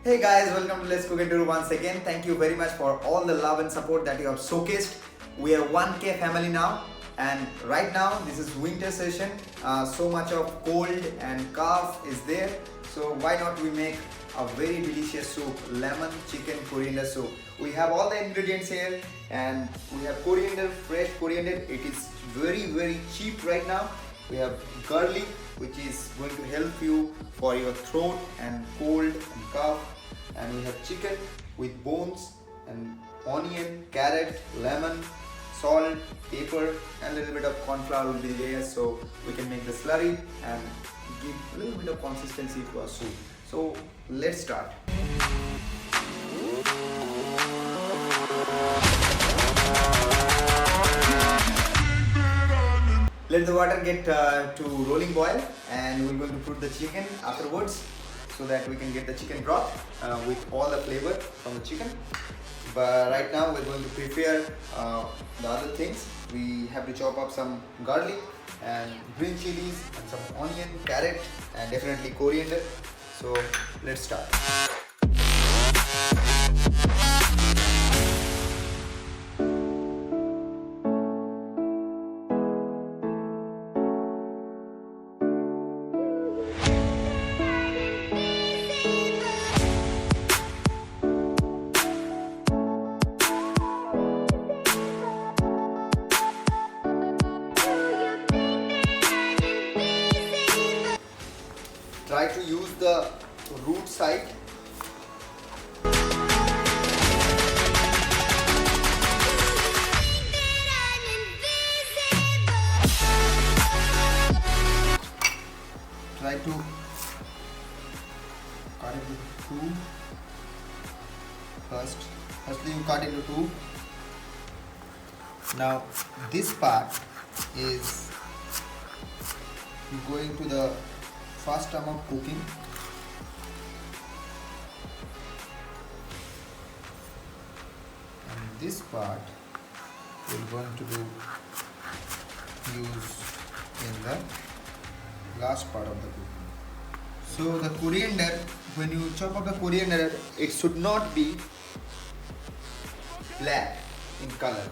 Hey guys, welcome to Let's Cook and Do once again. Thank you very much for all the love and support that you have showcased. We are 1K family now, and right now this is winter session. So much of cold and cough is there. So why not we make a very delicious soup, lemon chicken coriander soup. We have all the ingredients here, and we have coriander, fresh coriander. It is very cheap right now. We have garlic, which is going to help you for your throat and cold and cough. And we have chicken with bones and onion, carrot, lemon, salt, pepper, and a little bit of corn flour will be there, so we can make the slurry and give a little bit of consistency to our soup. So let's start. Let the water get to rolling boil, and we're going to put the chicken afterwards so that we can get the chicken broth with all the flavor from the chicken. But right now we're going to prepare the other things. We have to chop up some garlic and green chilies and some onion, carrot, and definitely coriander. So let's start. Try to use the root side. Try to cut it into two. Firstly you cut into two. Now this part is going to the first time of cooking. And this part we're going to use in the last part of the cooking. So the coriander, when you chop up the coriander, it should not be black in color.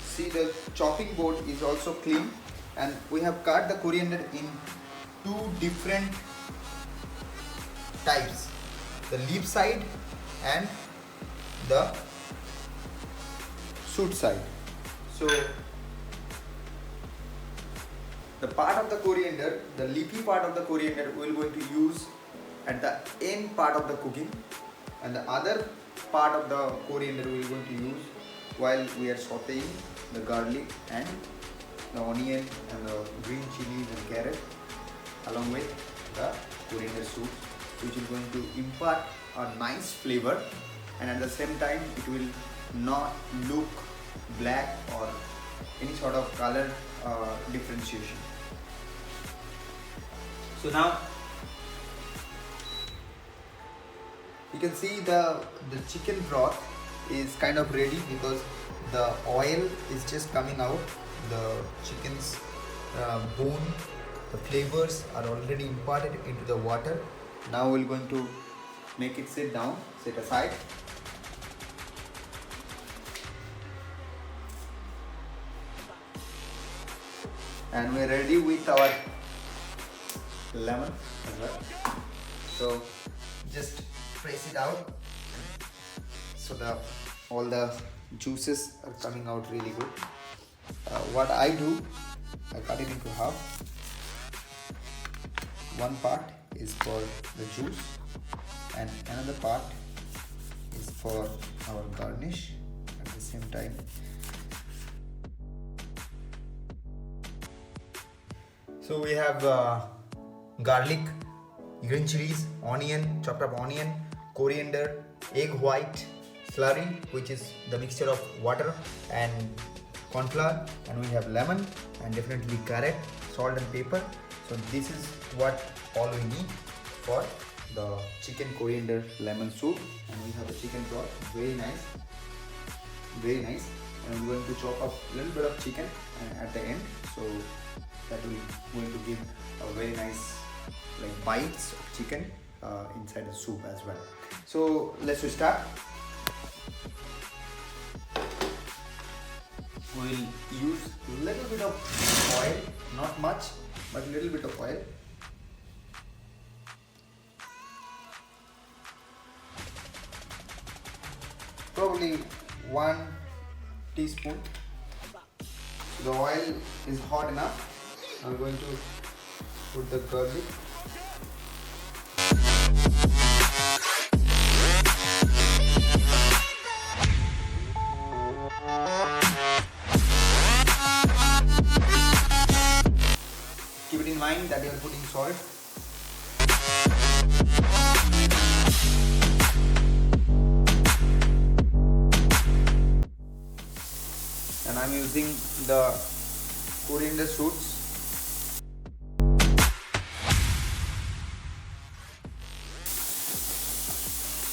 See, the chopping board is also clean, and we have cut the coriander in two different types, the leaf side and the shoot side. So the part of the coriander, the leafy part of the coriander, we are going to use at the end part of the cooking, and the other part of the coriander we are going to use while we are sauteing the garlic and the onion and the green chilies and carrot, along with the coriander soup, which is going to impart a nice flavor, and at the same time it will not look black or any sort of color differentiation. So now you can see the chicken broth is kind of ready because the oil is just coming out. The chicken's bone, the flavors are already imparted into the water. Now we're going to make it sit aside. And we're ready with our lemon as well. So just press it out so that all the juices are coming out really good. What I do, I cut it into half. One part is for the juice and another part is for our garnish at the same time. So we have garlic, green chilies, onion, chopped up onion, coriander, egg white, slurry, which is the mixture of water and corn flour, and we have lemon and definitely carrot, salt and pepper. So this is what all we need for the chicken coriander lemon soup. And we have the chicken broth, very nice. And we're going to chop up a little bit of chicken at the end, so that will going to give a very nice like bites of chicken inside the soup as well. So let's start. We'll use a little bit of oil, not much, but a little bit of oil. Probably 1 teaspoon. The oil is hot enough. I'm going to put the garlic. Keep it in mind that you are putting salt. And I'm using the coriander shoots.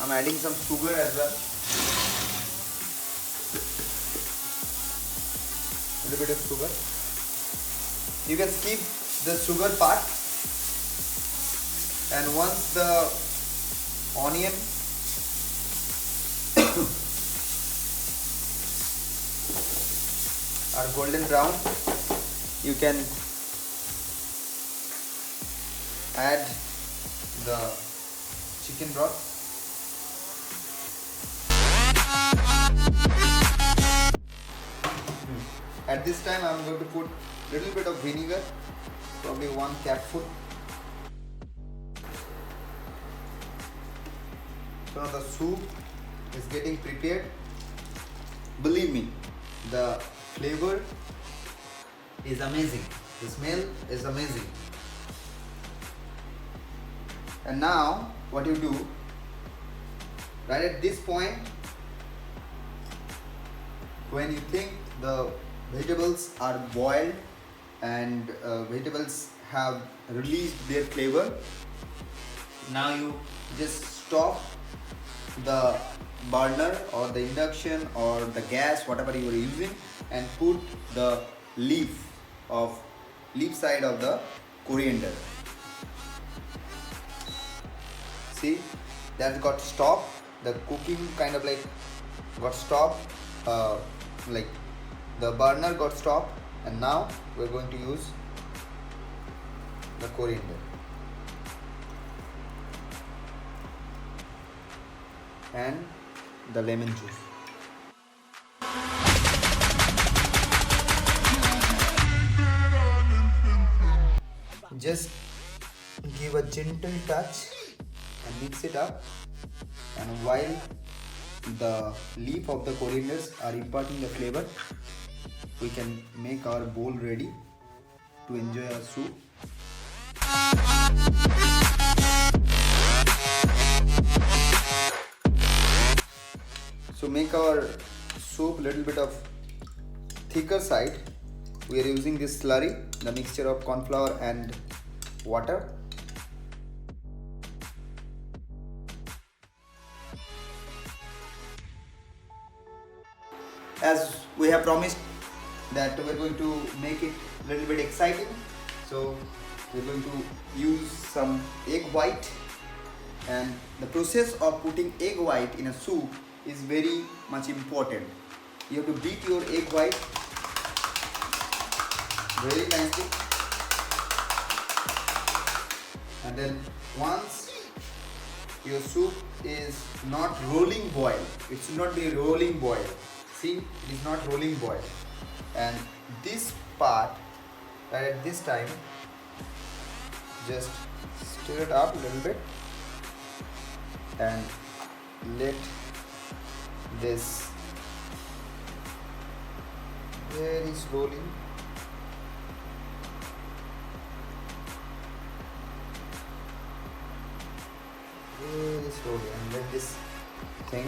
I'm adding some sugar as well. A little bit of sugar. You can skip the sugar part, and once the onion are golden brown, you can add the chicken broth. At this time I am going to put little bit of vinegar, probably 1 capful. So now the soup is getting prepared. Believe me, the flavor is amazing, the smell is amazing. And now what you do, right at this point, when you think the vegetables are boiled and vegetables have released their flavor, now you just stop the burner or the induction or the gas, whatever you are using, and put the leaf side of the coriander. See, that got stopped. The cooking kind of like got stopped, like the burner got stopped, and now we're going to use the coriander and the lemon juice. Just give a gentle touch and mix it up, and while the leaf of the corianders are imparting the flavor, we can make our bowl ready to enjoy our soup. So make our soup little bit of thicker side. We are using this slurry, the mixture of corn flour and water. As we have promised that we're going to make it a little bit exciting, so we're going to use some egg white, and the process of putting egg white in a soup is very much important. You have to beat your egg white very nicely, and then once your soup is not rolling boil, it should not be rolling boil. See, it is not rolling boil, and this part, right at this time, just stir it up a little bit and let this very slowly and let this thing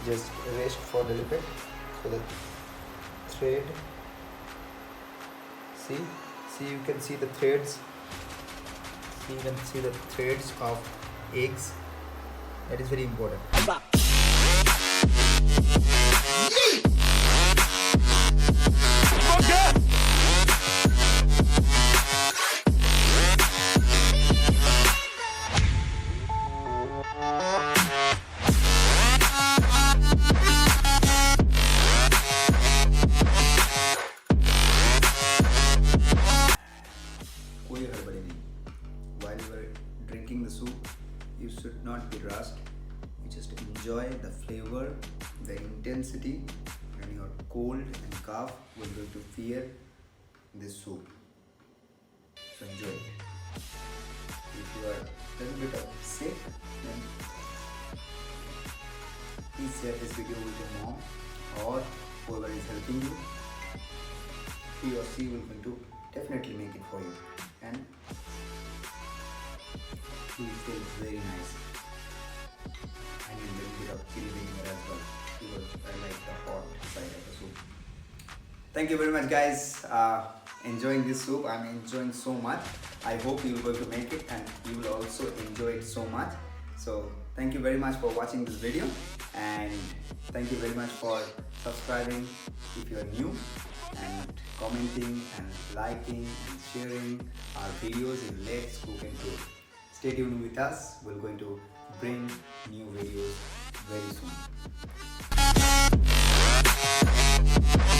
just rest for a little bit, so that thread, see you can see the threads, you can see the threads of eggs. That is very important. making the soup, you should not be rushed. You just enjoy the flavor, the intensity. When you are cold and cough, we're going to fear this soup. So enjoy it. If you are a little bit of sick, then please share this video with your mom or whoever is helping you. He or she will going to definitely make it for you, and it will taste very nice. I need a little bit of chili vinegar as well because I like the hot side of the soup. Thank you very much, guys. Enjoying this soup. I'm enjoying so much. I hope you will going to make it and you will also enjoy it so much. So thank you very much for watching this video, and thank you very much for subscribing if you are new, and commenting and liking and sharing our videos in Let's Cook and Cook. Stay tuned with us. We're going to bring new videos very soon.